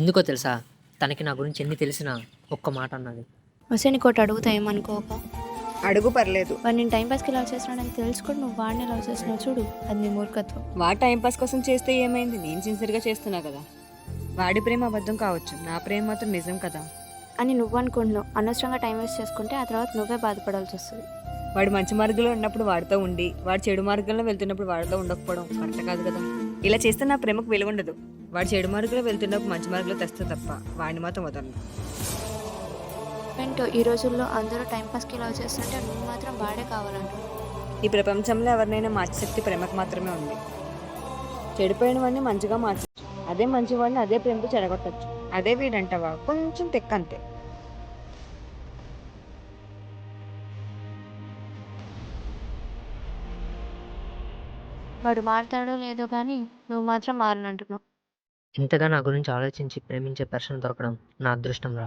ఎందుకో తెలుసా? తనకి నా గురించి ఎన్ని తెలిసినా ఒక్క మాట అన్నది. వస్తే నీకోటి అడుగుతా ఏమనుకోక. అడుగు పర్లేదు. వాడు నేను టైం పాస్కి లవ్ చేస్తున్నాడని తెలుసు కూడా నువ్వు వాడిని లవ్ చేస్తున్నావు చూడు, అది నీ మూర్ఖత్వం. వాడు టైంపాస్ కోసం చేస్తే ఏమైంది? నేను సిన్సియర్గా చేస్తున్నా కదా. వాడి ప్రేమ అబద్ధం కావచ్చు, నా ప్రేమ మాత్రం నిజం కదా. అని నువ్వు అనుకుంటున్నావు. అనవసరంగా టైం వేస్ట్ చేసుకుంటే ఆ తర్వాత నువ్వే బాధపడాల్సి వస్తుంది. వాడు మంచి మార్గంలో ఉన్నప్పుడు వాడితో ఉండి, వాడు చెడు మార్గంలో వెళ్తున్నప్పుడు వాడితో ఉండకపోవడం కరెక్ట్ కాదు కదా. ఇలా చేస్తే నా ప్రేమకు విలువ ఉండదు. వాడు చెడు మార్గంలో వెళ్తున్నప్పుడు మంచి మార్గంలో తెస్తే తప్ప వాడిని మాత్రం వదలను. ఏంటో ఈ రోజుల్లో అందరూ టైం పాస్కి లవ్ చేస్తుంటే నువ్వు మాత్రం వాడే కావాలంటావు. ఈ ప్రపంచంలో ఎవరినైనా మార్చే శక్తి ప్రేమకు మాత్రమే ఉంది. చెడిపోయిన వాడిని మంచిగా మార్చచ్చు, అదే మంచి వాడిని అదే ప్రేమతో చెడగొట్టచ్చు. అదే వీడంటావా కొంచెం తెక్కంతే. వాడు మారుతాడో లేదో కానీ నువ్వు మాత్రం మారనంటున్నావు. ఇంతగా నా గురించి ఆలోచించి ప్రేమించే పర్సన్ దొరకడం నా అదృష్టం రా.